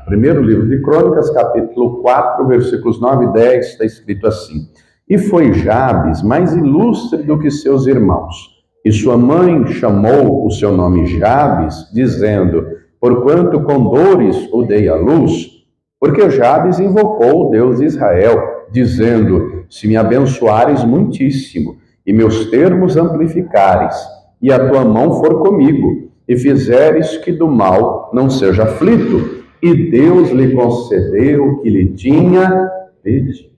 Primeiro livro de Crônicas, capítulo 4, versículos 9 e 10, está escrito assim: E foi Jabes mais ilustre do que seus irmãos, e sua mãe chamou o seu nome Jabes, dizendo: Porquanto com dores o dei à luz, porque Jabes invocou o Deus de Israel, dizendo: Se me abençoares muitíssimo, e meus termos amplificares, e a tua mão for comigo, e fizeres que do mal não seja aflito. E Deus lhe concedeu o que lhe tinha pedido.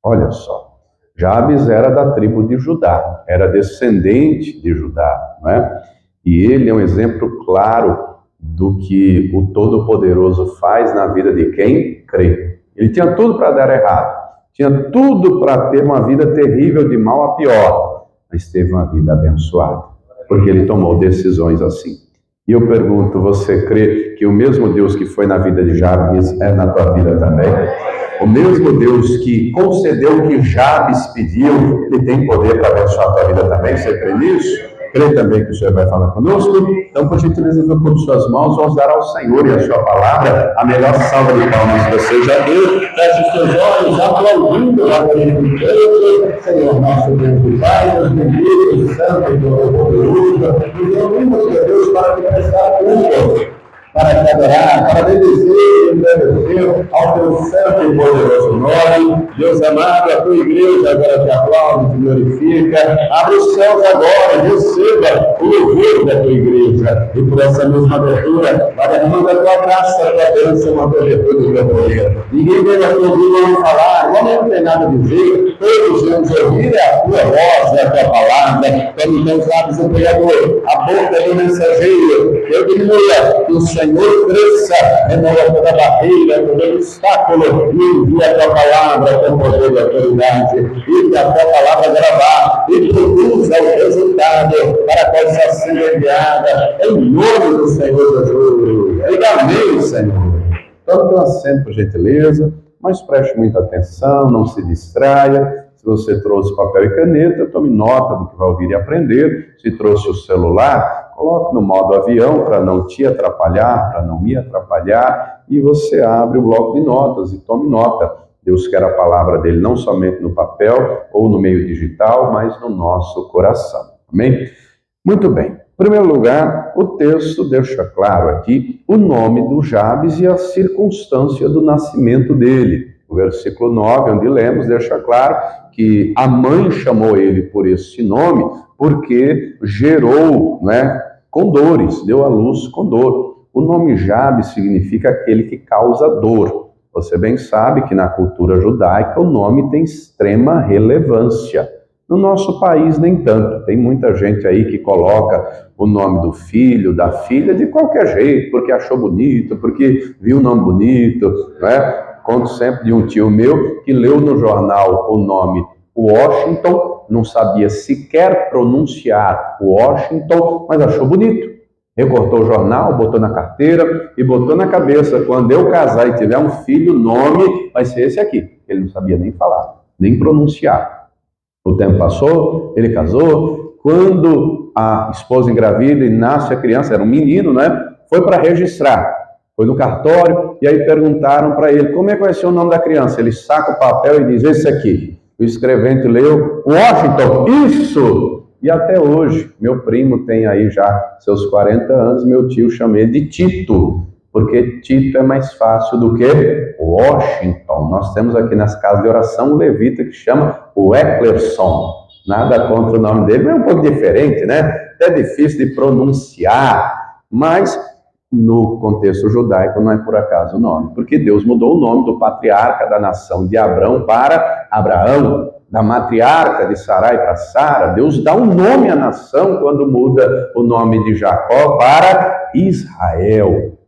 Olha só, Jabes era da tribo de Judá, era descendente de Judá, não é? E ele é um exemplo claro do que o Todo-Poderoso faz na vida de quem crê. Ele tinha tudo para dar errado, tinha tudo para ter uma vida terrível, de mal a pior, mas teve uma vida abençoada, porque ele tomou decisões assim. E eu pergunto, você crê que o mesmo Deus que foi na vida de Jabes é na tua vida também? O mesmo Deus que concedeu o que Jabes pediu, ele tem poder para abençoar a tua vida também? Você crê nisso? Crê também que o Senhor vai falar conosco? Então, por gentileza, com suas mãos, vamos dar ao Senhor e a sua palavra a melhor salva de palmas que você já deu. Feche os seus olhos, aplaudindo a Deus. Senhor, nosso Deus e Pai, Deus bendito, santo e poderoso, nos reunimos, Deus, para te prestar culto, para te adorar, para bendizer e agradecer ao teu santo e poderoso nome. Deus amado, a tua igreja agora te aplaude, te glorifica. Abre os céus agora, receba o louvor da tua igreja. E por essa mesma abertura, vai derramando a tua graça, a tua bênção, a tua virtude e o teu poder. Ninguém veio aqui ouvir o homem falar, o homem não tem nada a dizer. Todos vamos ouvir a tua voz, a tua palavra. Quando teus lábios o pregador, a boca do mensageiro, eu diminua, que o Senhor cresça, remova toda barreira, todo obstáculo, e envia a tua palavra com poder e autoridade, e que a tua palavra gravar e produza o resultado para a qual está sendo enviada, em nome do Senhor Jesus. Amém, Senhor. Então, teu assento, por gentileza, mas preste muita atenção, não se distraia. Se você trouxe papel e caneta, tome nota do que vai ouvir e aprender. Se trouxe o celular, coloque no modo avião para não te atrapalhar, para não me atrapalhar, e você abre o bloco de notas e tome nota. Deus quer a palavra dele não somente no papel ou no meio digital, mas no nosso coração. Amém? Muito bem. Em primeiro lugar, o texto deixa claro aqui o nome do Jabes e a circunstância do nascimento dele. O versículo 9, onde lemos, deixa claro que a mãe chamou ele por esse nome porque gerou, com dores, deu à luz com dor. O nome Jabes significa aquele que causa dor. Você bem sabe que na cultura judaica o nome tem extrema relevância. No nosso país, nem tanto. Tem muita gente aí que coloca o nome do filho, da filha, de qualquer jeito, porque achou bonito, porque viu o nome bonito, Conto sempre de um tio meu que leu no jornal o nome Washington, não sabia sequer pronunciar Washington, mas achou bonito. Recortou o jornal, botou na carteira e botou na cabeça: quando eu casar e tiver um filho, o nome vai ser esse aqui. Ele não sabia nem falar, nem pronunciar. O tempo passou, ele casou. Quando a esposa engravida e nasce a criança, era um menino, foi para registrar. Foi no cartório e aí perguntaram para ele: como é que vai ser o nome da criança? Ele saca o papel e diz: esse aqui. O escrevente leu: Washington, isso! E até hoje, meu primo tem aí já seus 40 anos, meu tio chama ele de Tito, porque Tito é mais fácil do que Washington. Nós temos aqui nas casas de oração um levita que chama o Eclerson. Nada contra o nome dele, mas é um pouco diferente, É difícil de pronunciar, mas no contexto judaico não é por acaso o nome, porque Deus mudou o nome do patriarca da nação de Abrão para Abraão, da matriarca de Sarai para Sara. Deus dá um nome à nação quando muda o nome de Jacó para Israel.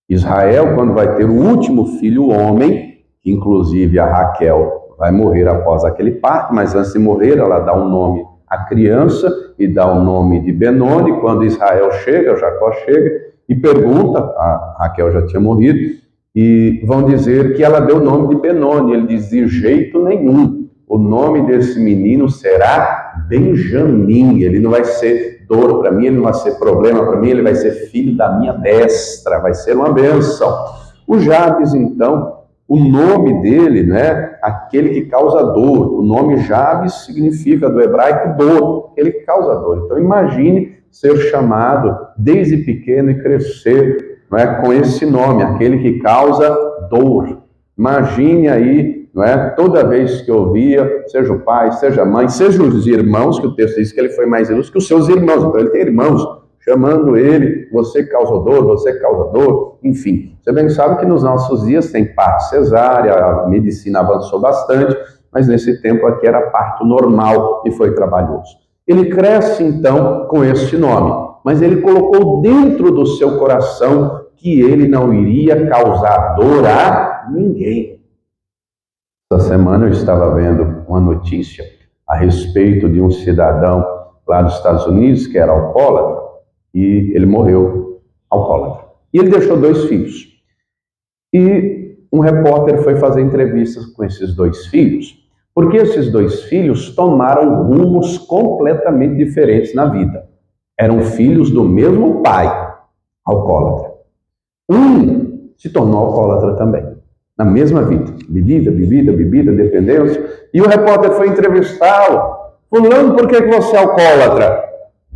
Israel, quando vai ter o último filho homem, que inclusive a Raquel vai morrer após aquele parto, mas antes de morrer ela dá um nome à criança e dá o nome de Benoni. Quando Israel chega, Jacó chega e pergunta, a Raquel já tinha morrido, e vão dizer que ela deu o nome de Benoni. Ele diz: de jeito nenhum, o nome desse menino será Benjamim. Ele não vai ser dor para mim, ele não vai ser problema para mim, ele vai ser filho da minha destra, vai ser uma bênção. O Jabes, então, o nome dele, né, aquele que causa dor. O nome Jabes significa, do hebraico, dor, aquele que causa dor. Então, imagine ser chamado desde pequeno e crescer, não é, com esse nome, aquele que causa dor. Imagine aí, não é, toda vez que ouvia, seja o pai, seja a mãe, seja os irmãos, que o texto diz que ele foi mais ilustre que os seus irmãos. Então, ele tem irmãos chamando ele, você causa dor, você causa dor, enfim. Você bem sabe que nos nossos dias tem parto cesárea, a medicina avançou bastante, mas nesse tempo aqui era parto normal e foi trabalhoso. Ele cresce então com este nome, mas ele colocou dentro do seu coração que ele não iria causar dor a ninguém. Essa semana eu estava vendo uma notícia a respeito de um cidadão lá dos Estados Unidos que era alcoólatra, e ele morreu alcoólatra. E ele deixou 2 filhos. E um repórter foi fazer entrevistas com esses 2 filhos, porque esses 2 filhos tomaram rumos completamente diferentes na vida. Eram filhos do mesmo pai, alcoólatra. Um se tornou alcoólatra também, na mesma vida. Bebida, dependência. E o repórter foi entrevistá-lo. Fulano, por que você é alcoólatra?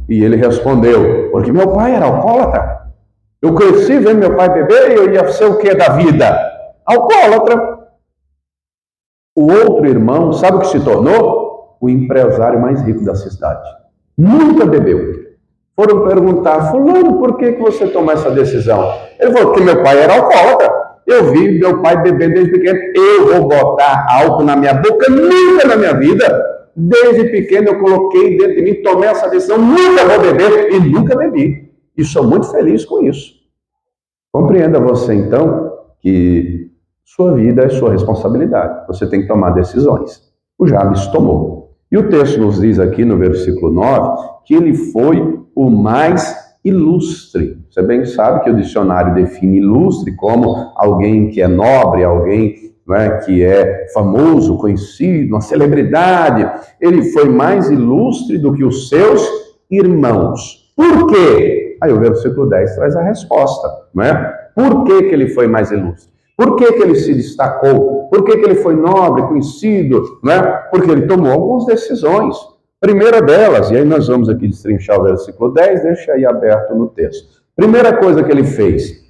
E ele respondeu, porque meu pai era alcoólatra. Eu cresci vendo meu pai beber e eu ia ser o que da vida? Alcoólatra. O outro irmão, sabe o que se tornou? O empresário mais rico da cidade. Nunca bebeu. Foram perguntar, fulano, por que você tomou essa decisão? Ele falou, porque meu pai era alcoólatra. Eu vi meu pai bebendo desde pequeno. Eu vou botar álcool na minha boca? Nunca na minha vida. Desde pequeno eu coloquei dentro de mim, tomei essa decisão, nunca vou beber, e nunca bebi. E sou muito feliz com isso. Compreenda você, então, que sua vida é sua responsabilidade. Você tem que tomar decisões. O Jabes tomou. E o texto nos diz aqui no versículo 9, que ele foi o mais ilustre. Você bem sabe que o dicionário define ilustre como alguém que é nobre, alguém, não é, que é famoso, conhecido, uma celebridade. Ele foi mais ilustre do que os seus irmãos. Por quê? Aí o versículo 10 traz a resposta, não é? Por que ele foi mais ilustre? Por que ele se destacou? Por que ele foi nobre, conhecido? Não é? Porque ele tomou algumas decisões. Primeira delas, e aí nós vamos aqui destrinchar o versículo 10, deixa aí aberto no texto. Primeira coisa que ele fez,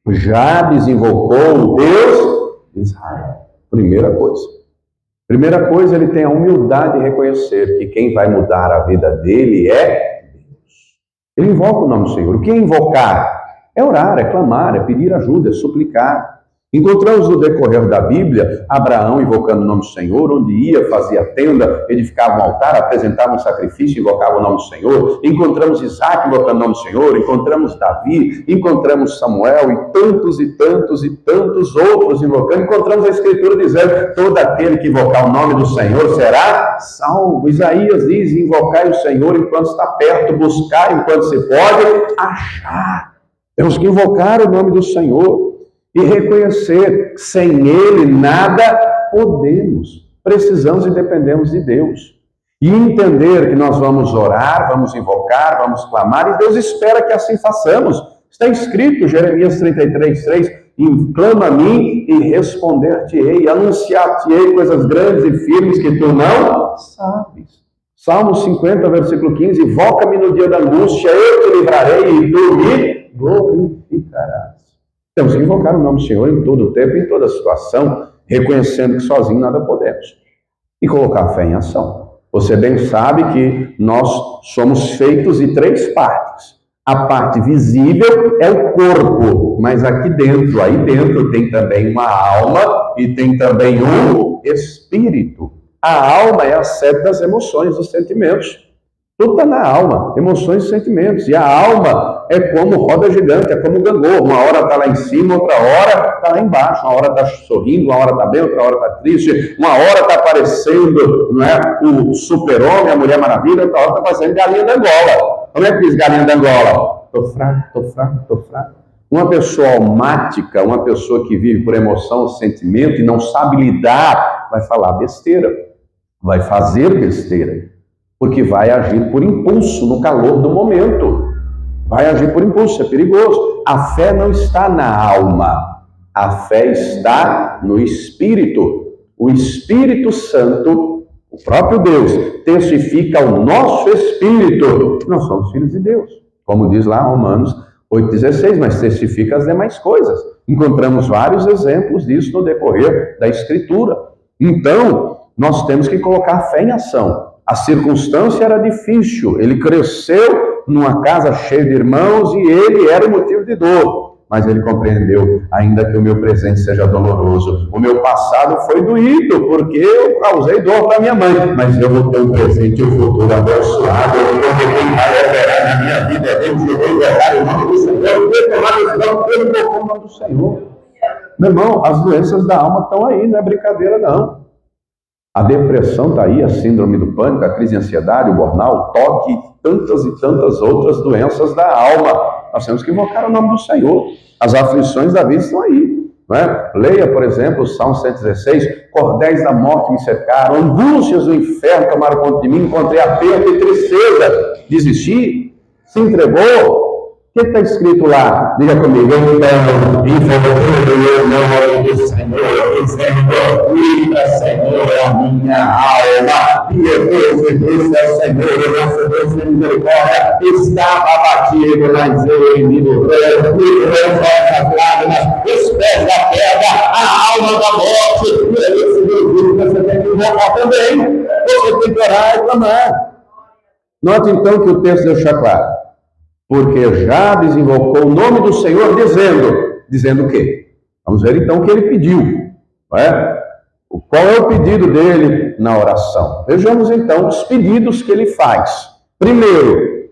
Jabes invocou o Deus de Israel. Primeira coisa, ele tem a humildade de reconhecer que quem vai mudar a vida dele é Deus. Ele invoca o nome do Senhor. O que é invocar? É orar, é clamar, é pedir ajuda, é suplicar. Encontramos no decorrer da Bíblia, Abraão invocando o nome do Senhor, onde ia, fazia tenda, edificava um altar, apresentava um sacrifício, invocava o nome do Senhor. Encontramos Isaac invocando o nome do Senhor, encontramos Davi, encontramos Samuel e tantos outros invocando. Encontramos a Escritura dizendo, todo aquele que invocar o nome do Senhor será salvo. Isaías diz, invocai o Senhor enquanto está perto, buscar enquanto se pode achar. Temos que invocar o nome do Senhor e reconhecer que sem Ele nada podemos. Precisamos e dependemos de Deus. E entender que nós vamos orar, vamos invocar, vamos clamar, e Deus espera que assim façamos. Está escrito, Jeremias 33:3, clama a mim e responder-te-ei, anunciar-te-ei coisas grandes e firmes que tu não sabes. Salmo 50, versículo 15, invoca-me no dia da angústia, eu te livrarei e tu me glorificarás. Temos que invocar o nome do Senhor em todo o tempo, em toda situação, reconhecendo que sozinho nada podemos. E colocar a fé em ação. Você bem sabe que nós somos feitos de 3 partes. A parte visível é o corpo, mas aqui dentro, aí dentro tem também uma alma e tem também um espírito. A alma é a sede das emoções, dos sentimentos. Tudo está na alma, emoções e sentimentos. E a alma é como roda gigante, é como gangorra. Uma hora está lá em cima, outra hora está lá embaixo. Uma hora está sorrindo, uma hora está bem, outra hora está triste. Uma hora está aparecendo, não é, o super-homem, a Mulher Maravilha, outra hora está aparecendo galinha da Angola. Como é que diz galinha da Angola? Estou fraco. Uma pessoa almática, uma pessoa que vive por emoção, sentimento e não sabe lidar, vai falar besteira, vai fazer besteira. Porque vai agir por impulso, no calor do momento. Vai agir por impulso, é perigoso. A fé não está na alma. A fé está no Espírito. O Espírito Santo, o próprio Deus, testifica ao nosso espírito. Nós somos filhos de Deus. Como diz lá Romanos 8,16, mas testifica as demais coisas. Encontramos vários exemplos disso no decorrer da Escritura. Então, nós temos que colocar a fé em ação. A circunstância era difícil. Ele cresceu numa casa cheia de irmãos e ele era o motivo de dor. Mas ele compreendeu, ainda que o meu presente seja doloroso, o meu passado foi doído, porque eu causei dor para minha mãe, mas eu vou ter um presente e um futuro abençoado, porque quem vai operar na minha vida é Deus, eu vou operar o nome do Senhor, eu vou tomar decisão pelo nome do Senhor. Meu irmão, as doenças da alma estão aí, não é brincadeira não. A depressão está aí, a síndrome do pânico, a crise de ansiedade, o burnout, o toque, tantas e tantas outras doenças da alma. Nós temos que invocar o nome do Senhor. As aflições da vida estão aí. Não é? Leia, por exemplo, o Salmo 116, cordéis da morte me cercaram, angústias do inferno tomaram conta de mim, encontrei aperto e tristeza. Desisti? Se entregou? O que está escrito lá? Diga comigo. Então, invoquei o nome do Senhor, dizendo, livra, Senhor, a minha alma. E eu disse ao Senhor, nosso Deus de misericórdia, estava abatido, mas ele me livrou das lágrimas, os pés da pedra, a alma da morte. E esse Deus, você tem que invocar também. Você tem que orar e clamar. Note então que o texto deixa claro. Porque Jabes invocou o nome do Senhor, dizendo o quê? Vamos ver então o que ele pediu. Não é? Qual é o pedido dele na oração? Vejamos então os pedidos que ele faz. Primeiro,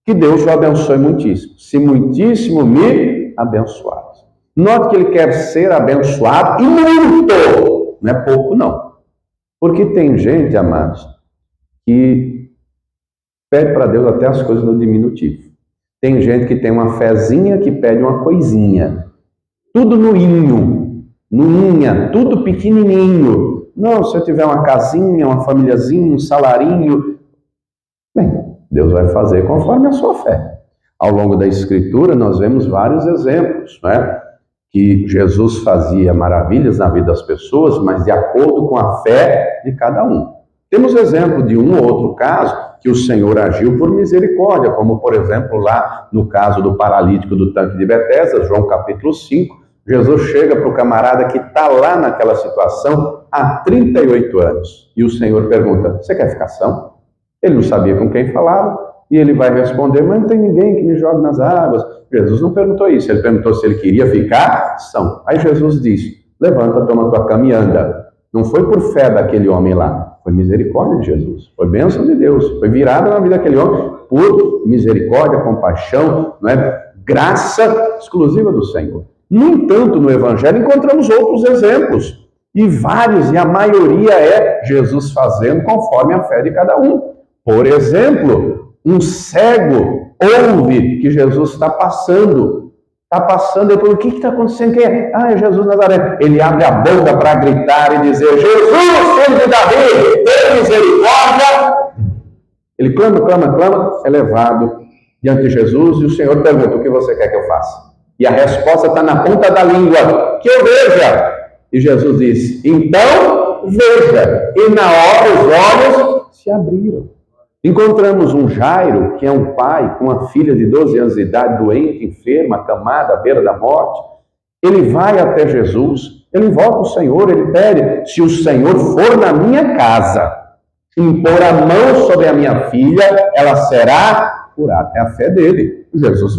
que Deus o abençoe muitíssimo. Se muitíssimo me abençoar. Note que ele quer ser abençoado e muito. Não é pouco não. Porque tem gente, amados, que pede para Deus até as coisas no diminutivo. Tem gente que tem uma fezinha que pede uma coisinha. Tudo no inho, tudo pequenininho. Não, se eu tiver uma casinha, uma famíliazinha, um salarinho, bem, Deus vai fazer conforme a sua fé. Ao longo da Escritura, nós vemos vários exemplos, né? Que Jesus fazia maravilhas na vida das pessoas, mas de acordo com a fé de cada um. Temos exemplo de um ou outro caso que o Senhor agiu por misericórdia, como, por exemplo, lá no caso do paralítico do tanque de Betesda, João capítulo 5, Jesus chega para o camarada que está lá naquela situação há 38 anos. E o Senhor pergunta, você quer ficar são? Ele não sabia com quem falava, e ele vai responder, mas não tem ninguém que me jogue nas águas. Jesus não perguntou isso, ele perguntou se ele queria ficar são. Aí Jesus disse, levanta, toma tua cama e anda. Não foi por fé daquele homem lá, foi misericórdia de Jesus, foi bênção de Deus, foi virada na vida daquele homem por misericórdia, compaixão, não é? Graça exclusiva do Senhor. No entanto, no Evangelho encontramos outros exemplos, e vários, e a maioria é Jesus fazendo conforme a fé de cada um. Por exemplo, um cego ouve que Jesus está passando, eu falo, o que está acontecendo? Quem é? Ah, é Jesus Nazaré. Ele abre a boca para gritar e dizer, Jesus, filho de Davi, tem misericórdia. Ele clama, é levado diante de Jesus e o Senhor pergunta, o que você quer que eu faça? E a resposta está na ponta da língua, que eu veja. E Jesus diz, então veja. E na hora os olhos se abriram. Encontramos um Jairo, que é um pai com uma filha de 12 anos de idade, doente, enferma, acamada, à beira da morte. Ele vai até Jesus, ele invoca o Senhor, ele pede, se o Senhor for na minha casa, impor a mão sobre a minha filha, ela será curada. É a fé dele. Jesus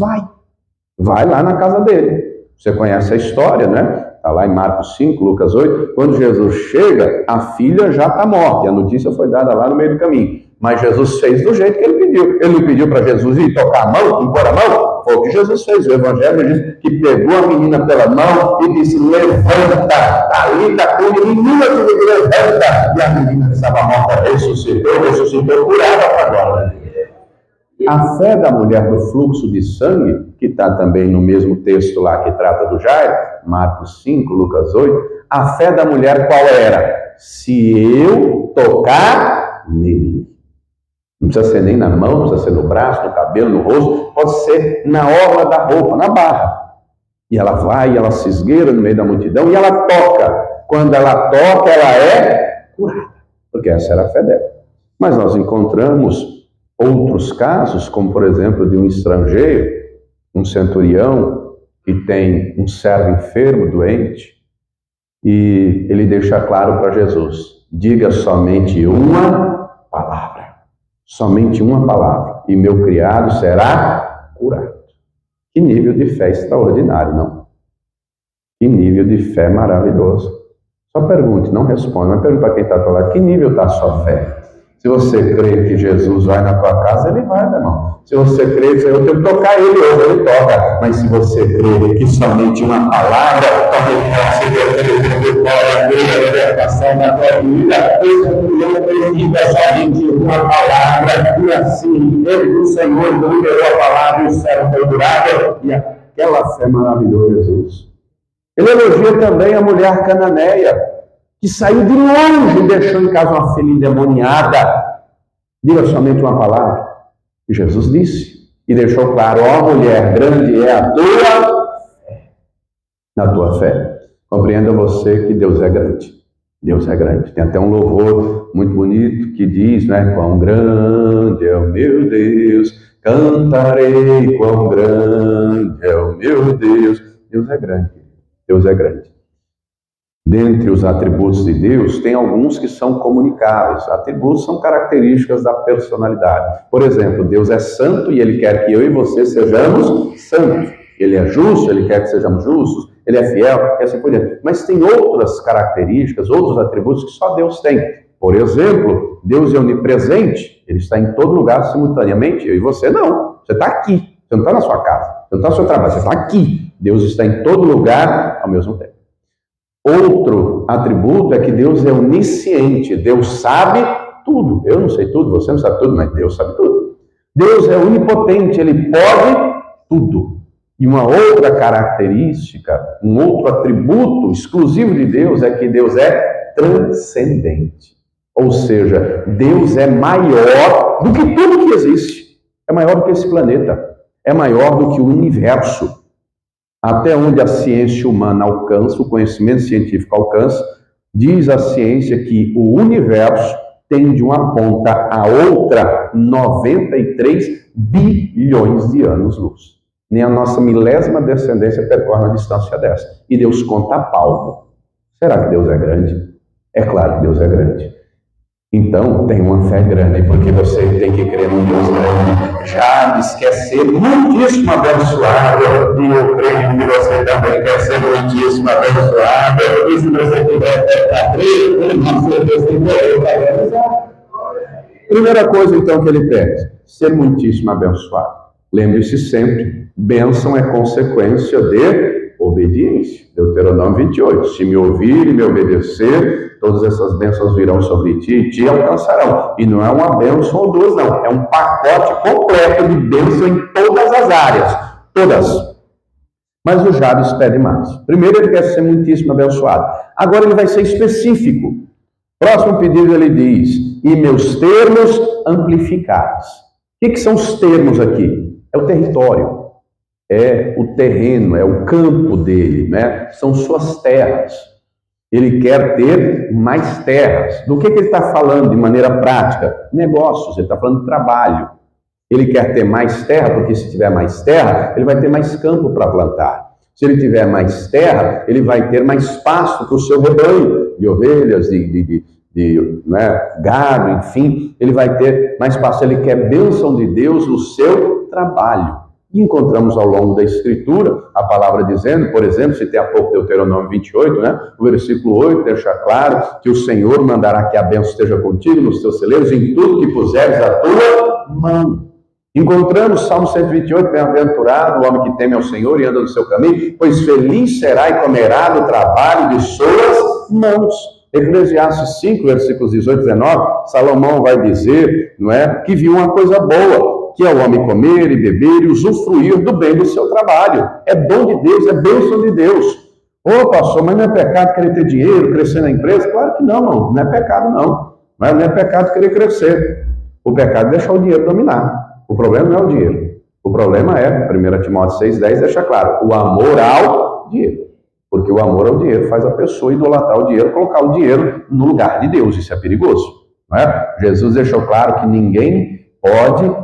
vai lá na casa dele. Você conhece a história, né? Está lá em Marcos 5, Lucas 8. Quando Jesus chega, a filha já está morta. E a notícia foi dada lá no meio do caminho. Mas Jesus fez do jeito que ele pediu. Ele não pediu para Jesus ir tocar a mão, impor a mão. Foi o que Jesus fez. O Evangelho diz que pegou a menina pela mão e disse, levanta, talita cumi, menina que levanta. E a menina que estava morta ressuscitou, curada para agora. A fé da mulher do fluxo de sangue, que está também no mesmo texto lá que trata do Jairo, Marcos 5, Lucas 8, a fé da mulher qual era? Se eu tocar nele. Não precisa ser nem na mão, não precisa ser no braço, no cabelo, no rosto, pode ser na orla da roupa, na barra. E ela vai, ela se esgueira no meio da multidão e ela toca. Quando ela toca, ela é curada, porque essa era a fé dela. Mas nós encontramos outros casos, como por exemplo de um estrangeiro, um centurião, que tem um servo enfermo, doente, e ele deixa claro para Jesus: diga somente uma palavra, somente uma palavra, e meu criado será curado. Que nível de fé extraordinário, não? Que nível de fé maravilhoso. Só pergunte, não responda, mas pergunte para quem está do lado: que nível está a sua fé? Se você crê que Jesus vai na tua casa, ele vai, meu irmão. Se você crê que eu tenho que tocar ele hoje, ele toca. Mas se você crê que somente uma palavra pode trazer a libertação na tua vida, não precisa somente uma palavra. E assim, o Senhor liberou a palavra e o céu foi curado. E aquela fé maravilhosa, Jesus. Ele elogia também a mulher cananeia, que saiu de longe e deixou em casa uma filha endemoniada. Diga somente uma palavra. E Jesus disse, e deixou claro: ó mulher, grande é a tua fé. Na tua fé. Compreenda você que Deus é grande. Deus é grande. Tem até um louvor muito bonito que diz, né? Quão grande é o meu Deus, cantarei, quão grande é o meu Deus. Deus é grande. Deus é grande. Dentre os atributos de Deus, tem alguns que são comunicáveis. Atributos são características da personalidade. Por exemplo, Deus é santo e Ele quer que eu e você sejamos santos. Ele é justo, Ele quer que sejamos justos. Ele é fiel, e assim por diante. Mas tem outras características, outros atributos que só Deus tem. Por exemplo, Deus é onipresente. Ele está em todo lugar simultaneamente. Eu e você não. Você está aqui. Você não está na sua casa. Você não está no seu trabalho. Você está aqui. Deus está em todo lugar ao mesmo tempo. Outro atributo é que Deus é onisciente. Deus sabe tudo. Eu não sei tudo, você não sabe tudo, mas Deus sabe tudo. Deus é onipotente, Ele pode tudo. E uma outra característica, um outro atributo exclusivo de Deus é que Deus é transcendente. Ou seja, Deus é maior do que tudo que existe. É maior do que esse planeta. É maior do que o universo. Até onde a ciência humana alcança, o conhecimento científico alcança, diz a ciência que o universo tem de uma ponta a outra 93 bilhões de anos-luz. Nem a nossa milésima descendência percorre uma distância dessa. E Deus conta a palmo. Será que Deus é grande? É claro que Deus é grande. Então, tem uma fé grande, porque você tem que crer num Deus grande. Jabes quer ser muitíssimo abençoado, e eu creio que você também quer ser muitíssimo abençoado. E se você tiver fé para crer, você tem. Primeira coisa, então, que ele pede: ser muitíssimo abençoado. Lembre-se sempre, bênção é consequência de obediência. Deuteronômio 28. Se me ouvir e me obedecer, todas essas bênçãos virão sobre ti e te alcançarão. E não é uma bênção ou duas, não. É um pacote completo de bênção em todas as áreas. Todas. Mas o Jabes pede mais. Primeiro ele quer ser muitíssimo abençoado. Agora ele vai ser específico. Próximo pedido ele diz: e meus termos amplificados. O que são os termos aqui? É o território. É o terreno, é o campo dele, né? São suas terras. Ele quer ter mais terras. Do que ele está falando de maneira prática? Negócios, ele está falando de trabalho. Ele quer ter mais terra, porque se tiver mais terra, ele vai ter mais campo para plantar. Se ele tiver mais terra, ele vai ter mais pasto para o seu rebanho de ovelhas, gado, enfim. Ele vai ter mais pasto. Ele quer bênção de Deus no seu trabalho. E encontramos ao longo da Escritura a palavra dizendo, por exemplo, citei há pouco Deuteronômio 28, né? O versículo 8 deixa claro que o Senhor mandará que a bênção esteja contigo nos teus celeiros, em tudo que puseres a tua mão. Encontramos Salmo 128, bem-aventurado o homem que teme ao Senhor e anda no seu caminho, pois feliz será e comerá do trabalho de suas mãos. Eclesiastes 5, versículos 18 e 19, Salomão vai dizer, não é, que viu uma coisa boa, que é o homem comer e beber e usufruir do bem do seu trabalho. É dom de Deus, é bênção de Deus. Ô pastor, mas não é pecado querer ter dinheiro, crescer na empresa? Claro que não, não é pecado não. Mas não é pecado querer crescer. O pecado é deixar o dinheiro dominar. O problema não é o dinheiro. O problema é, 1 Timóteo 6,10 deixa claro, o amor ao dinheiro. Porque o amor ao dinheiro faz a pessoa idolatrar o dinheiro, colocar o dinheiro no lugar de Deus. Isso é perigoso. Não é? Jesus deixou claro que ninguém pode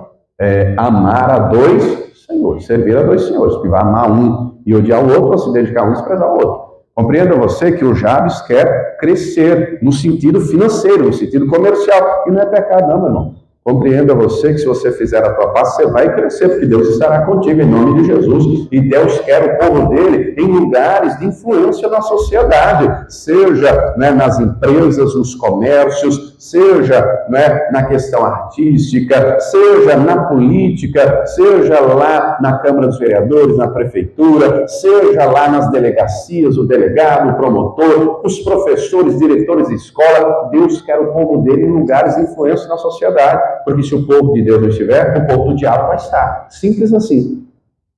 amar a dois senhores, servir a dois senhores, que vai amar um e odiar o outro, ou se dedicar a um e desprezar o outro. Compreenda você que o Jabes quer crescer no sentido financeiro, no sentido comercial. E não é pecado não, meu irmão. Compreenda você que se você fizer a tua parte, você vai crescer, porque Deus estará contigo em nome de Jesus. E Deus quer o povo dele em lugares de influência na sociedade, seja nas empresas, nos comércios, seja na questão artística, seja na política, seja lá na Câmara dos Vereadores, na Prefeitura, seja lá nas delegacias, o delegado, o promotor, os professores, diretores de escola. Deus quer o povo dele em lugares de influência na sociedade. Porque se o povo de Deus não estiver, o povo do diabo vai estar. Simples assim.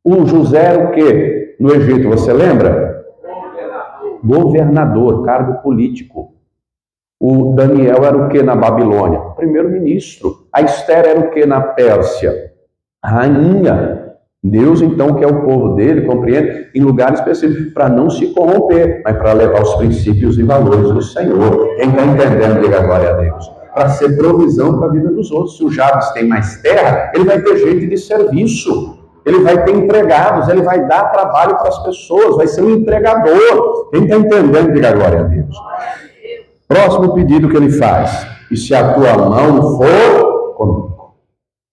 O José era o quê? No Egito, você lembra? Governador, cargo político. O Daniel era o quê na Babilônia? Primeiro-ministro. A Esther era o quê na Pérsia? Rainha. Deus, então, quer o povo dele, compreende, em lugares específicos, para não se corromper, mas para levar os princípios e valores do Senhor. Quem está entendendo, diga glória a Deus. Para ser provisão para a vida dos outros. Se o Jabes tem mais terra, ele vai ter gente de serviço, ele vai ter empregados, ele vai dar trabalho para as pessoas, vai ser um empregador. Quem está entendendo, diga glória a Deus. Próximo pedido que ele faz: e se a tua mão for comigo?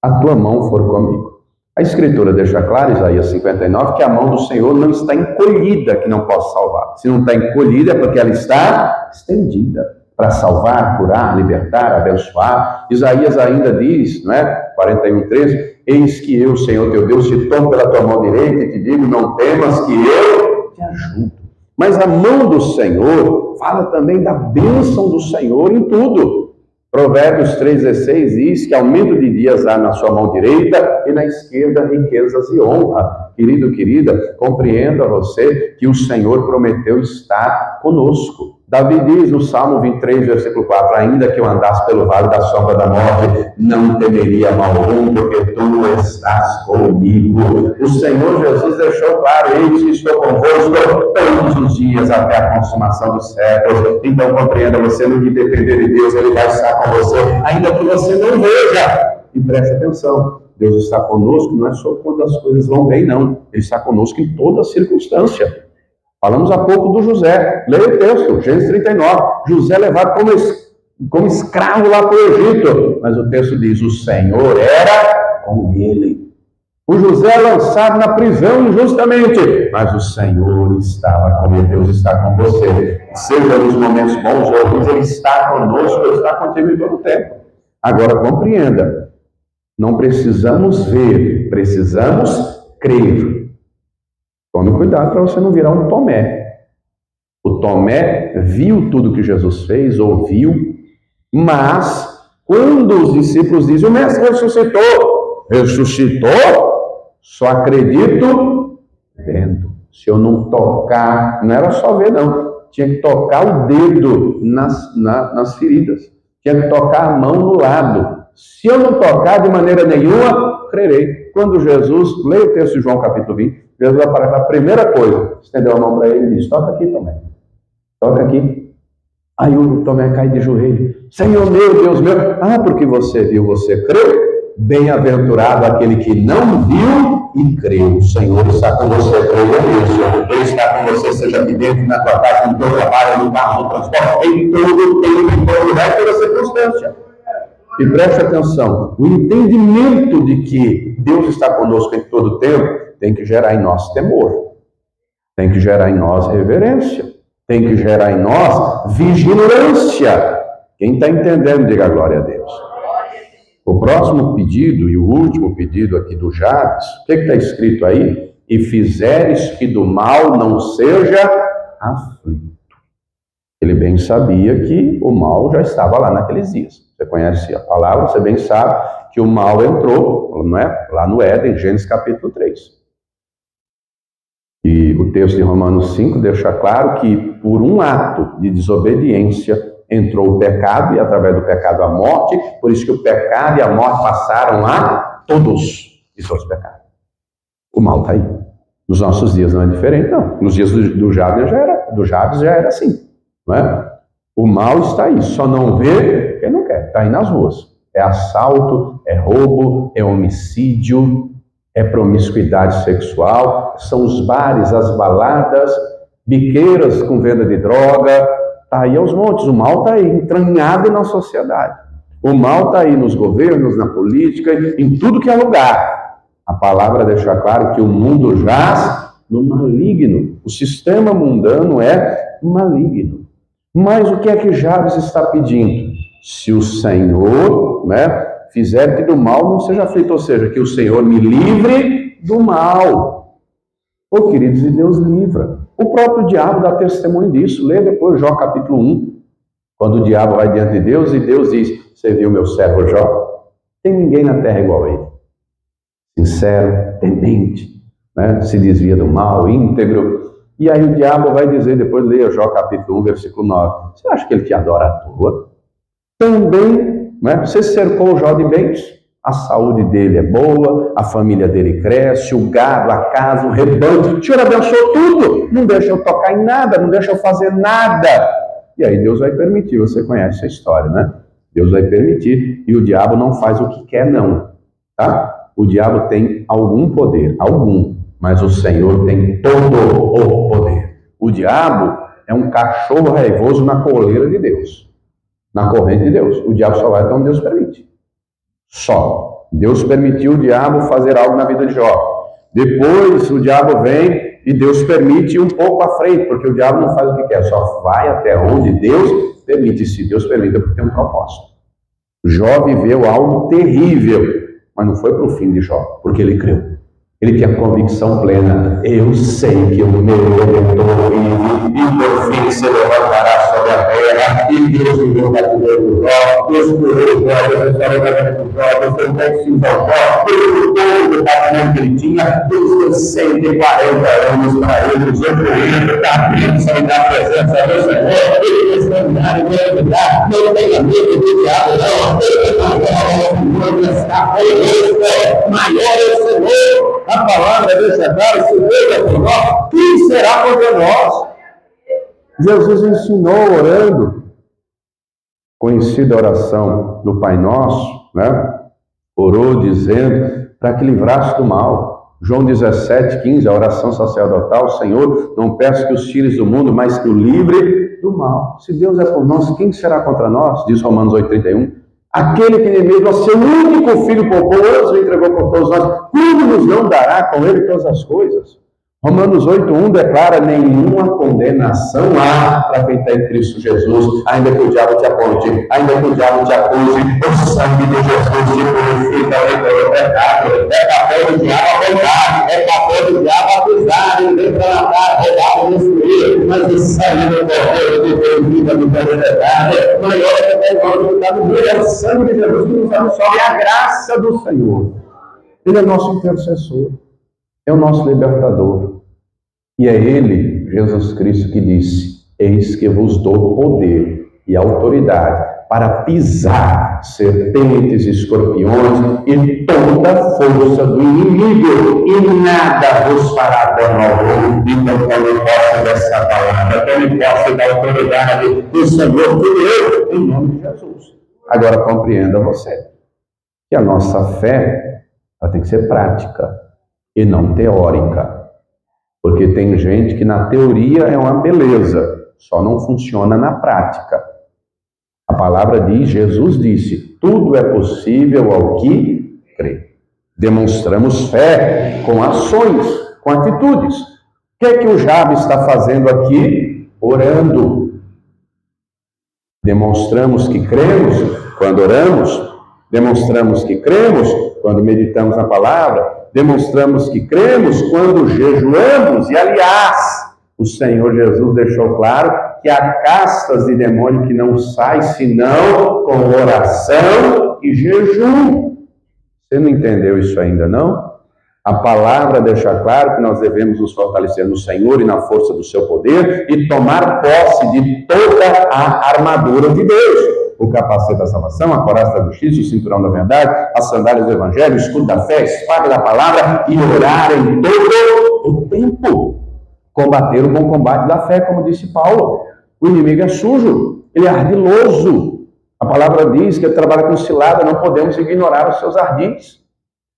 A tua mão for comigo. A Escritura deixa claro, Isaías 59, que a mão do Senhor não está encolhida, que não possa salvar. Se não está encolhida, é porque ela está estendida para salvar, curar, libertar, abençoar. Isaías ainda diz, 41:13, eis que eu, Senhor teu Deus, te tomo pela tua mão direita e te digo, não temas que eu te ajudo. Mas a mão do Senhor fala também da bênção do Senhor em tudo. Provérbios 3,16 diz que aumento de dias há na sua mão direita e na esquerda riquezas e honra. Querido, querida, compreenda você que o Senhor prometeu estar conosco. Davi diz no Salmo 23, versículo 4, ainda que eu andasse pelo vale da sombra da morte, não temeria mal algum, porque tu estás comigo. O Senhor Jesus deixou claro, eis que estou convosco todos os dias até a consumação dos séculos. Então compreenda, você no que depender de Deus, Ele vai estar com você, ainda que você não veja. E preste atenção, Deus está conosco não é só quando as coisas vão bem, não. Ele está conosco em toda circunstância. Falamos há pouco do José. Leia o texto, Gênesis 39. José levado como escravo lá para o Egito. Mas o texto diz, o Senhor era com ele. O José é lançado na prisão injustamente. Mas o Senhor estava com ele. Deus está com você. Seja nos momentos bons ou ruins, Ele está conosco, Ele está contigo em todo o tempo. Agora compreenda. Não precisamos ver, precisamos crer. Tome cuidado para você não virar um Tomé. O Tomé viu tudo que Jesus fez, ouviu, mas quando os discípulos dizem, o mestre ressuscitou, só acredito vendo. Se eu não tocar, não era só ver não, tinha que tocar o dedo nas feridas, tinha que tocar a mão no lado. Se eu não tocar de maneira nenhuma, crerei. Quando Jesus, leia o texto de João capítulo 20, Jesus aparece, a primeira coisa, estendeu a mão para ele e disse, toca aqui, Tomé. Toca aqui. Aí o Tomé cai de joelho. Senhor meu, Deus meu. Ah, porque você viu, você creu? Bem-aventurado aquele que não viu e creu. O Senhor está com você, creia nisso. Ele está com você, seja aqui dentro, na tua casa, no teu trabalho, no carro, no transporte, em todo tempo, em todo lugar, em toda circunstância. E preste atenção, o entendimento de que Deus está conosco em todo o tempo tem que gerar em nós temor, tem que gerar em nós reverência, tem que gerar em nós vigilância. Quem está entendendo, diga glória a Deus. O próximo pedido e o último pedido aqui do Jabes, o que está escrito aí? E fizeres que do mal não seja aflito. Ele bem sabia que o mal já estava lá naqueles dias. Você conhece a palavra, você bem sabe que o mal entrou, não é? Lá no Éden, Gênesis capítulo 3. E o texto de Romanos 5 deixa claro que por um ato de desobediência entrou o pecado e através do pecado a morte, por isso que o pecado e a morte passaram a todos e seus pecados. O mal está aí. Nos nossos dias não é diferente, não. Nos dias do Jabes já era assim, não é? O mal está aí, só não vê quem não quer, está aí nas ruas. É assalto, é roubo, é homicídio, é promiscuidade sexual, são os bares, as baladas, biqueiras com venda de droga, está aí aos montes. O mal está aí, entranhado na sociedade. O mal está aí nos governos, na política, em tudo que é lugar. A palavra deixa claro que o mundo jaz no maligno. O sistema mundano é maligno. Mas o que é que Jabes está pedindo? Se o Senhor, fizer que do mal não seja feito, ou seja, que o Senhor me livre do mal. Oh, queridos, e Deus livra. O próprio diabo dá testemunho disso. Lê depois Jó capítulo 1, quando o diabo vai diante de Deus e Deus diz: você viu meu servo Jó? Tem ninguém na terra igual a ele. Sincero, temente, se desvia do mal, íntegro. E aí o diabo vai dizer, depois leia Jó capítulo 1, versículo 9. Você acha que ele te adora à toa? Também, você cercou Jó de bens, a saúde dele é boa, a família dele cresce, o gado, a casa, o rebanho. O Senhor abençoou tudo, não deixa eu tocar em nada, não deixa eu fazer nada. E aí Deus vai permitir, você conhece a história, né? Deus vai permitir, e o diabo não faz o que quer não, tá? O diabo tem algum poder, mas o Senhor tem todo o poder. O diabo é um cachorro raivoso na coleira de Deus, na corrente de Deus. O diabo só vai até onde Deus permite. Só. Deus permitiu o diabo fazer algo na vida de Jó. Depois o diabo vem e Deus permite um pouco à frente, porque o diabo não faz o que quer, só vai até onde Deus permite. Se Deus permite, é porque tem um propósito. Jó viveu algo terrível, mas não foi para o fim de Jó, porque ele creu. Ele tinha convicção plena. Eu sei que o meu Redentor vive, e por fim se levantará sobre a terra, e Deus me deu o cativeiro do Jó, Deus curou o Jó, Deus restaurou o casamento do Jó, Deus fez bem ao Jó, Deus todo o patrimônio que ele tinha, Deus deu 140 anos para ele, usufruir da bênção e da presença do Senhor. Ele fez caminhar e me ajudar, não tenha medo do diabo, não, maior é o Senhor. A palavra deixa claro, se Deus é por nós, quem será contra nós? Jesus ensinou orando, conhecida a oração do Pai Nosso, orou dizendo para que livrasse do mal. João 17:15, a oração sacerdotal: Senhor, não peço que os tires do mundo, mas que o livre do mal. Se Deus é por nós, quem será contra nós? Diz Romanos 8:31. Aquele que nem mesmo a seu único filho poupou, antes o entregou por todos nós, como nos não dará com ele todas as coisas? Romanos 8:1 declara: nenhuma condenação há para quem está em Cristo Jesus, ainda que o diabo te aponte, ainda que o diabo te acuse, o sangue de Jesus te purifica do pecado. É papel do diabo apontar, é papel do diabo acusar, e vem para matar, roubar, destruir, mas o sangue do Cordeiro de Deus viva no eternidade, maior é que é o sangue de Jesus que nos absolve, a graça do Senhor. Ele é nosso intercessor, é o nosso libertador. E é Ele, Jesus Cristo, que disse: eis que vos dou poder e autoridade para pisar serpentes, escorpiões e toda a força do inimigo, e nada vos fará dano algum. Então, tome posse dessa palavra, tome posse da autoridade do Senhor que deu, em nome de Jesus. Agora compreenda você que a nossa fé ela tem que ser prática e não teórica. Porque tem gente que na teoria é uma beleza, só não funciona na prática. A palavra diz, Jesus disse: tudo é possível ao que crê. Demonstramos fé com ações, com atitudes. O que é que o Jabes está fazendo aqui? Orando. Demonstramos que cremos quando oramos, demonstramos que cremos quando meditamos na palavra, demonstramos que cremos quando jejuamos. E, aliás, o Senhor Jesus deixou claro que há castas de demônio que não saem senão com oração e jejum. Você não entendeu isso ainda, não? A palavra deixa claro que nós devemos nos fortalecer no Senhor e na força do seu poder e tomar posse de toda a armadura de Deus. o capacete da salvação, a coraça da justiça, o cinturão da verdade, as sandálias do evangelho, o escudo da fé, a espada da palavra e orar em todo o tempo. Combater o bom combate da fé, como disse Paulo. O inimigo é sujo, ele é ardiloso. A palavra diz que ele trabalha com cilada, não podemos ignorar os seus ardis.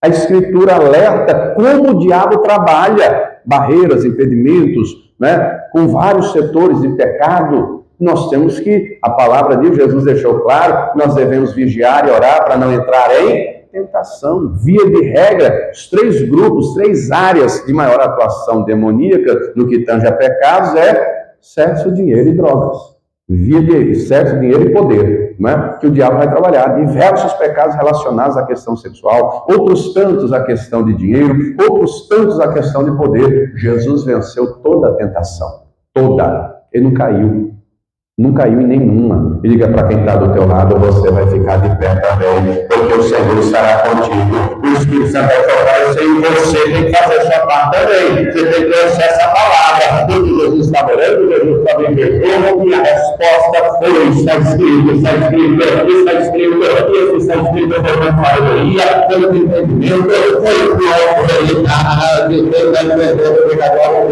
A Escritura alerta como o diabo trabalha, barreiras, impedimentos, né, com vários setores de pecado. Nós temos que, a palavra de Jesus deixou claro, nós devemos vigiar e orar para não entrar em tentação. Via de regra, os 3 grupos, 3 áreas de maior atuação demoníaca no que tange a pecados é sexo, dinheiro e drogas. Via de sexo, dinheiro e poder, né? Que o diabo vai trabalhar. Diversos pecados relacionados à questão sexual, outros tantos à questão de dinheiro, outros tantos à questão de poder. Jesus venceu toda a tentação, toda. Ele não caiu. Não caiu em nenhuma. E diga para quem está do teu lado, você vai ficar de pé também, porque o Senhor estará contigo. O Espírito Santo vai tocar você e você tem que fazer a sua parte também. Você tem que conhecer essa palavra. Porque Jesus está orando, Jesus está bem perdoando, e a resposta foi: está escrito, está escrito, está escrito, isso está escrito, foi uma maioria, foi um entendimento, foi uma realidade, foi uma.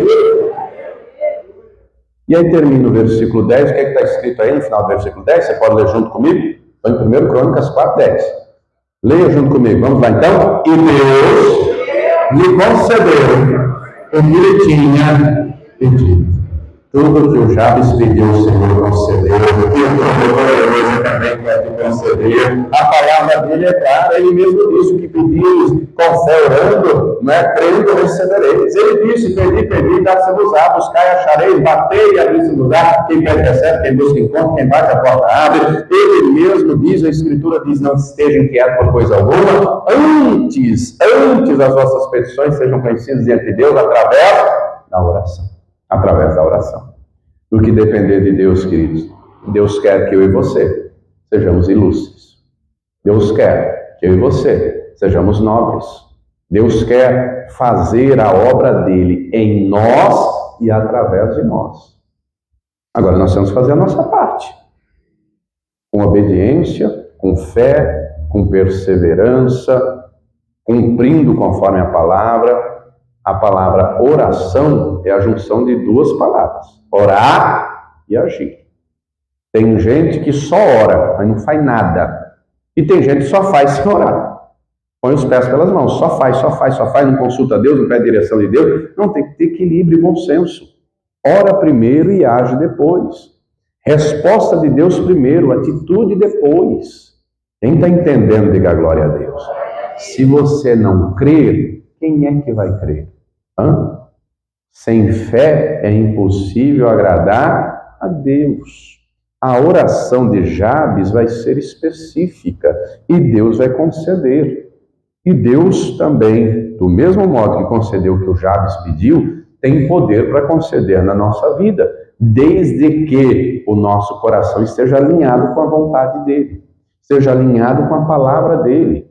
E aí termina o versículo 10, o que está escrito aí no final do versículo 10? Você pode ler junto comigo? Estou em 1 Crônicas 4:10. Leia junto comigo, vamos lá então. E Deus lhe concedeu o que ele tinha pedido. Tudo que o Jabes pediu, o Senhor concedeu. O que o Todo-Poderoso também quer te conceder. A palavra dele é clara, ele mesmo disse: o que pedires com fé orando, não é crendo, recebereis. Ele disse: pedi, dá-se-vos-á, buscai, achareis, batei, abri-se-vos-á. Quem pede recebe, quem busca encontra, quem bate a porta abre. Ele mesmo diz, a Escritura diz: não esteja inquieto por coisa alguma, antes as vossas petições sejam conhecidas diante de Deus através da oração. Através da oração. Do que depender de Deus, queridos, Deus quer que eu e você sejamos ilustres. Deus quer que eu e você sejamos nobres. Deus quer fazer a obra dele em nós e através de nós. Agora nós temos que fazer a nossa parte. Com obediência, com fé, com perseverança, cumprindo conforme a palavra. A palavra oração é a junção de 2 palavras: orar e agir. Tem gente que só ora, mas não faz nada. E tem gente que só faz sem orar. Põe os pés pelas mãos, só faz, não consulta Deus, não pede direção de Deus. Não, tem que ter equilíbrio e bom senso. Ora primeiro e age depois. Resposta de Deus primeiro, atitude depois. Quem está entendendo, diga glória a Deus. Se você não crer, quem é que vai crer? Sem fé é impossível agradar a Deus. A oração de Jabes vai ser específica e Deus vai conceder. E Deus também, do mesmo modo que concedeu o que o Jabes pediu, tem poder para conceder na nossa vida, desde que o nosso coração esteja alinhado com a vontade dele, esteja alinhado com a palavra dele.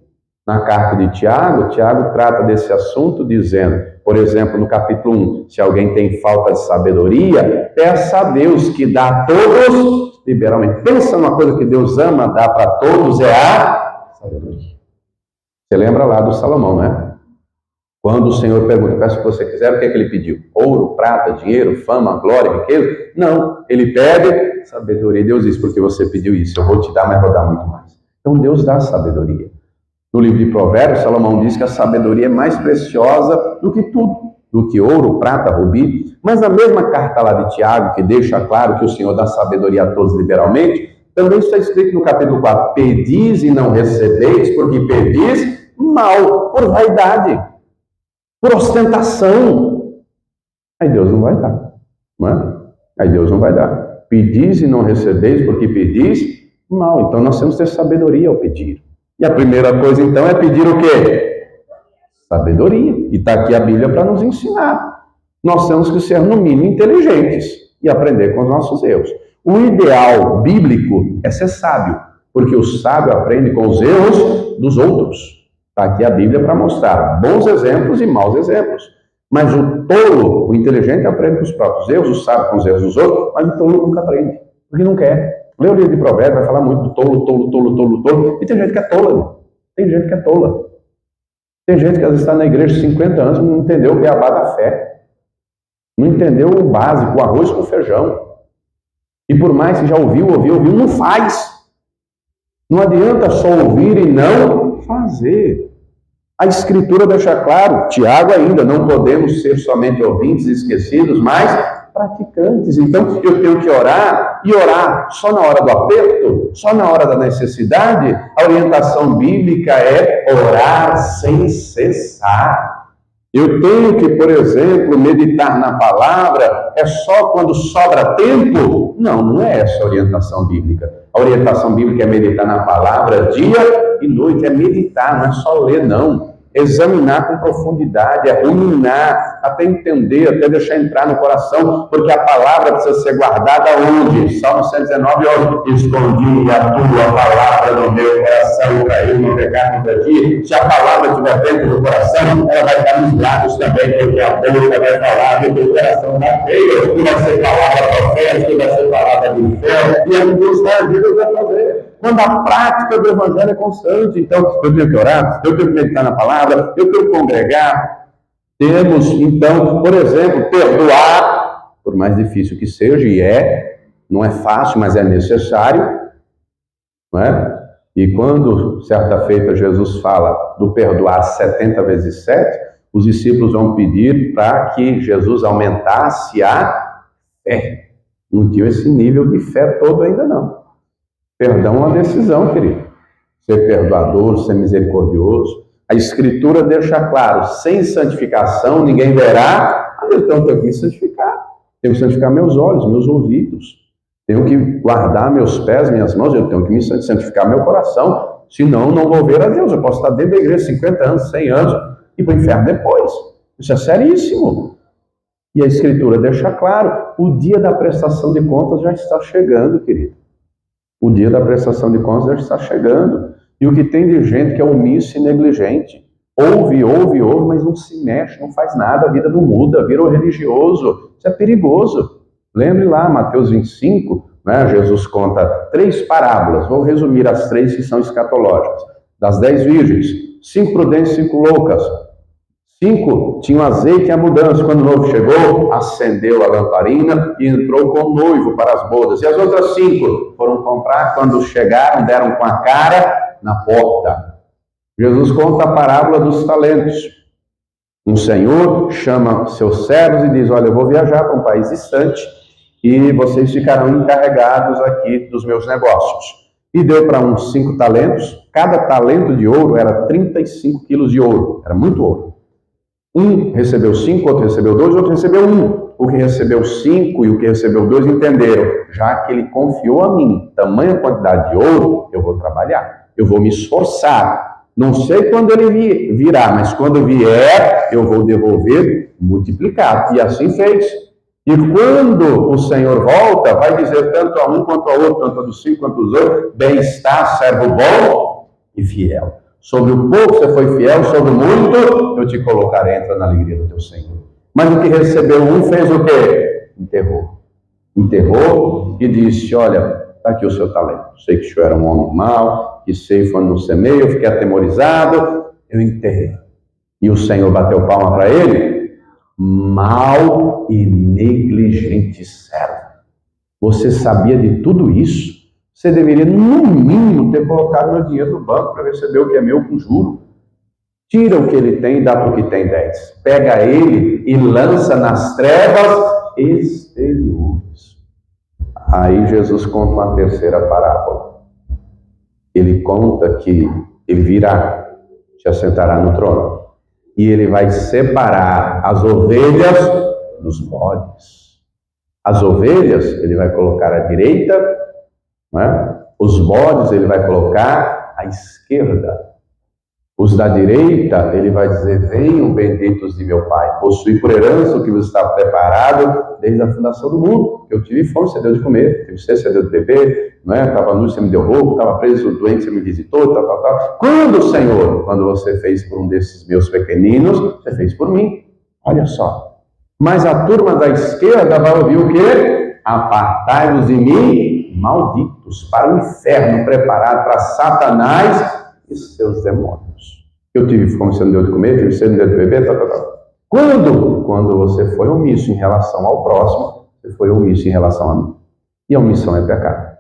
Na carta de Tiago, Tiago trata desse assunto dizendo, por exemplo, no capítulo 1, se alguém tem falta de sabedoria, peça a Deus que dá a todos liberalmente. Pensa numa coisa que Deus ama, dá para todos, é a sabedoria. Você lembra lá do Salomão, não é? Quando o Senhor pergunta, peça o que você quiser, o que é que ele pediu? Ouro, prata, dinheiro, fama, glória, riqueza? Não, ele pede sabedoria. Deus diz, porque você pediu isso, eu vou te dar, mas vou dar muito mais. Então Deus dá sabedoria. No livro de Provérbios, Salomão diz que a sabedoria é mais preciosa do que tudo, do que ouro, prata, rubi. Mas na mesma carta lá de Tiago, que deixa claro que o Senhor dá sabedoria a todos liberalmente, também está escrito no capítulo 4, pedis e não recebeis, porque pedis mal, por vaidade, por ostentação. Aí Deus não vai dar, não é? Aí Deus não vai dar. Pedis e não recebeis, porque pedis mal. Então nós temos que ter sabedoria ao pedir. E a primeira coisa, então, é pedir o quê? Sabedoria. E está aqui a Bíblia para nos ensinar. Nós temos que ser, no mínimo, inteligentes e aprender com os nossos erros. O ideal bíblico é ser sábio, porque o sábio aprende com os erros dos outros. Está aqui a Bíblia para mostrar bons exemplos e maus exemplos. Mas o tolo, o inteligente, aprende com os próprios erros, o sábio com os erros dos outros, mas o tolo nunca aprende, porque não quer. Lê o livro de Provérbios, vai falar muito do tolo, tolo, tolo, tolo, tolo. E tem gente que é tola, irmão. Tem gente que é tola. Tem gente que às vezes está na igreja 50 anos e não entendeu o beabá da fé. Não entendeu o básico, o arroz com feijão. E por mais que já ouviu, não faz. Não adianta só ouvir e não fazer. A Escritura deixa claro, Tiago ainda, não podemos ser somente ouvintes esquecidos, mas praticantes. Então, eu tenho que orar, e orar só na hora do aperto, só na hora da necessidade. A orientação bíblica é orar sem cessar. Eu tenho que, por exemplo, meditar na palavra, é só quando sobra tempo? Não, não é essa a orientação bíblica. A orientação bíblica é meditar na palavra dia e noite, é meditar, não é só ler, não. Examinar com profundidade, é ruminar, até entender, até deixar entrar no coração, porque a palavra precisa ser guardada onde? Salmo 119, onde? Escondi a tua palavra no meu coração, para eu não pecar contra ti. Se a palavra estiver dentro do coração, ela vai estar nos lábios também, porque a boca vai falar do teu coração na feia, que vai ser palavra profética, que vai ser palavra de fé, e a Deus na vida vai fazer. Quando a prática do Evangelho é constante, então eu tenho que orar, eu tenho que meditar na palavra, eu tenho que congregar. Temos, então, por exemplo, perdoar, por mais difícil que seja, e não é fácil, mas é necessário, não é? E quando, certa feita, Jesus fala do perdoar 70 vezes 7, os discípulos vão pedir para que Jesus aumentasse a fé. Não tinha esse nível de fé todo ainda não. Perdão é uma decisão, querido. Ser perdoador, ser misericordioso. A Escritura deixa claro, sem santificação ninguém verá. Então eu tenho que me santificar. Tenho que santificar meus olhos, meus ouvidos. Tenho que guardar meus pés, minhas mãos. Eu tenho que me santificar meu coração. Senão não vou ver a Deus. Eu posso estar dentro da igreja 50 anos, 100 anos e para o inferno depois. Isso é seríssimo. E a Escritura deixa claro, o dia da prestação de contas já está chegando, querido. O dia da prestação de contas já está chegando. E o que tem de gente que é omisso e negligente. Ouve, mas não se mexe, não faz nada, a vida não muda, vira religioso. Isso é perigoso. Lembre lá, Mateus 25, né, Jesus conta 3 parábolas. Vou resumir as 3 que são escatológicas. Das 10 virgens, 5 prudentes, 5 loucas. 5 tinham azeite e abundância. Quando o noivo chegou, acendeu a lamparina e entrou com o noivo para as bodas. E as outras 5 foram comprar. Quando chegaram, deram com a cara na porta. Jesus conta a parábola dos talentos. Um senhor chama seus servos e diz: olha, eu vou viajar para um país distante e vocês ficarão encarregados aqui dos meus negócios. E deu para uns 5 talentos. Cada talento de ouro era 35 quilos de ouro. Era muito ouro. Um recebeu 5, outro recebeu 2, outro recebeu 1. O que recebeu 5 e o que recebeu 2 entenderam. Já que ele confiou a mim tamanha quantidade de ouro, eu vou trabalhar. Eu vou me esforçar. Não sei quando ele virá, mas quando vier, eu vou devolver multiplicado. E assim fez. E quando o Senhor volta, vai dizer tanto a um quanto a outro, tanto a dos 5 quanto aos outros: bem está, servo bom e fiel. Sobre o pouco você foi fiel, sobre o muito eu te colocarei, entra na alegria do teu Senhor. Mas o que recebeu um fez o quê? Enterrou. Enterrou e disse: olha, está aqui o seu talento. Sei que o senhor era um homem mau, que ceifa não semeia, eu fiquei atemorizado, eu enterrei. E o Senhor bateu palma para ele: mau e negligente servo. Você sabia de tudo isso? Você deveria, no mínimo, ter colocado meu dinheiro no banco para receber o que é meu com juro. Tira o que ele tem e dá para o que tem 10. Pega ele e lança nas trevas exteriores. Aí Jesus conta uma terceira parábola. Ele conta que ele virá, se assentará no trono, e ele vai separar as ovelhas dos bodes. As ovelhas ele vai colocar à direita, não é? Os bodes ele vai colocar à esquerda. Os da direita ele vai dizer: venham benditos de meu Pai, possui por herança o que vos está preparado desde a fundação do mundo. Eu tive fome, você deu de comer, tive sede, você deu de beber, não é? Estava nu, você me deu roupa, estava preso, doente, você me visitou, tal. Quando, Senhor? Quando você fez por um desses meus pequeninos, você fez por mim. Olha só. Mas a turma da esquerda vai ouvir o quê? apartai-vos de mim, malditos, para o inferno preparado para Satanás e seus demônios. Eu tive fome, você não deu de comer, tive sede, não deu de beber, Quando? Quando você foi omisso em relação ao próximo, você foi omisso em relação a mim. E a omissão é pecado.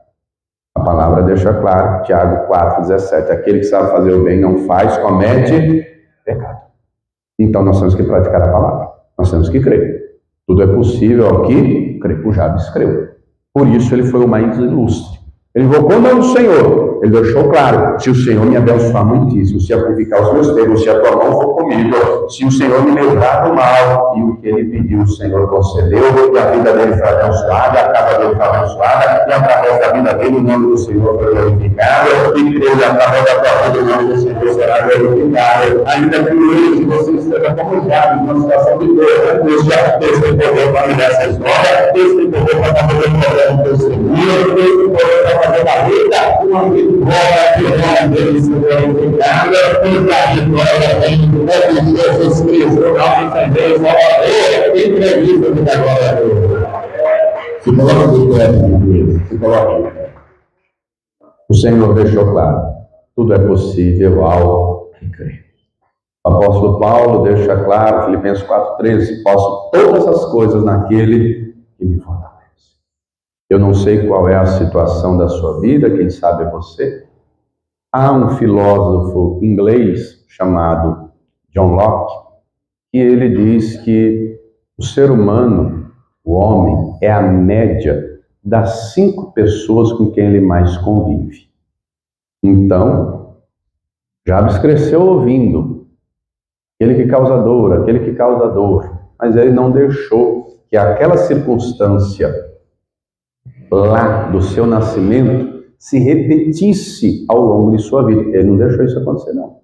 A palavra deixa claro, Tiago 4,17, aquele que sabe fazer o bem não faz, comete pecado. Então nós temos que praticar a palavra, nós temos que crer. Tudo é possível aqui, crer. O Jabes creu. Por isso ele foi o mais ilustre. Ele invocou o nome do Senhor. Ele deixou claro, se o Senhor me abençoar muitíssimo, se amplificar os meus termos, se a tua mão for comigo, se o Senhor me livrar do mal, e o que ele pediu, o Senhor concedeu, e a vida dele foi abençoada, a casa dele foi abençoada, e através da vida dele o nome do Senhor foi glorificado, e creio que através da tua vida o nome do Senhor será glorificado. Ainda que hoje você esteja como Jabes, numa situação de dor, Deus tem poder para mudar essa história, Deus tem poder para fazer um problema no teu seguro, Deus tem poder para fazer da vida uma vida glória, que o nome dele se glorificado, e a vitória vem do nome de Jesus Cristo, nós também vamos entrevista da glória a Deus. Se coloca de pé, se coloca de pé. O Senhor deixou claro, tudo é possível ao que crê. O apóstolo Paulo deixa claro, Filipenses 4,13, posso todas as coisas naquele que me fortalece. Eu não sei qual é a situação da sua vida, quem sabe é você. Há um filósofo inglês chamado John Locke, que ele diz que o ser humano, o homem, é a média das 5 pessoas com quem ele mais convive. Então, Jabes cresceu ouvindo aquele que causa dor, mas ele não deixou que aquela circunstância lá do seu nascimento se repetisse ao longo de sua vida. Ele não deixou isso acontecer, não.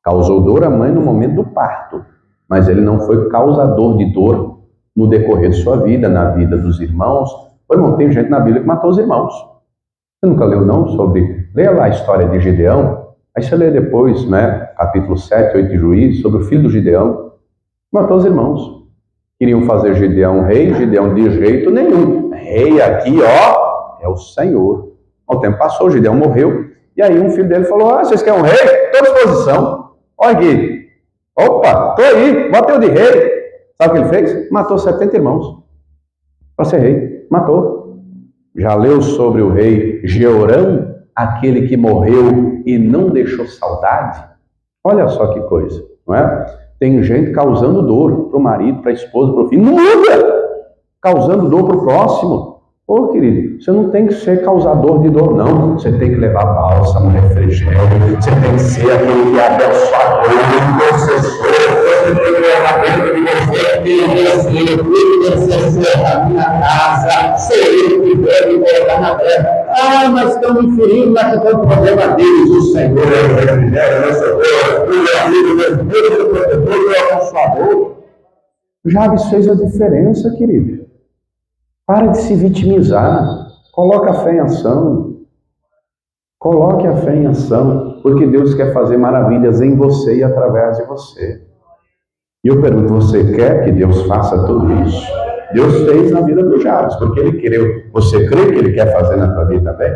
Causou dor à mãe no momento do parto, mas ele não foi causador de dor no decorrer de sua vida, na vida dos irmãos. Irmão, tem gente na Bíblia que matou os irmãos. Você nunca leu, não? Leia lá a história de Gideão, aí você lê depois, capítulo 7, 8 de Juízes, sobre o filho do Gideão. Matou os irmãos. Queriam fazer Gideão rei, Gideão de jeito nenhum. Rei aqui, é o Senhor. O tempo passou, Gideão morreu, e aí um filho dele falou, vocês querem um rei? Estou à disposição. Olha aqui. Opa, estou aí, bota eu de rei. Sabe o que ele fez? Matou 70 irmãos. Para ser rei, matou. Já leu sobre o rei Jeorão, aquele que morreu e não deixou saudade? Olha só que coisa, não é? Tem gente causando dor para o marido, para a esposa, para o filho. Não muda! Causando dor para o próximo. Ô, querido, você não tem que ser causador de dor, não. Você tem que levar bálsamo, refrigério. Você tem que ser aquele que é abençoador, intercessor. Você tem que levar dentro de você, intercessor da minha casa. Ser ele que deve colocar na terra. Mas estão me ferindo, mas que tem o problema deles. O Senhor é o refrigério, o Senhor é o amigo, o protetor, o abençoador. Jabes fez a diferença, querido. Para de se vitimizar, coloque a fé em ação. Coloque a fé em ação, porque Deus quer fazer maravilhas em você e através de você. E eu pergunto, você quer que Deus faça tudo isso? Deus fez na vida do Jabes, porque ele creu. Você crê que ele quer fazer na tua vida também?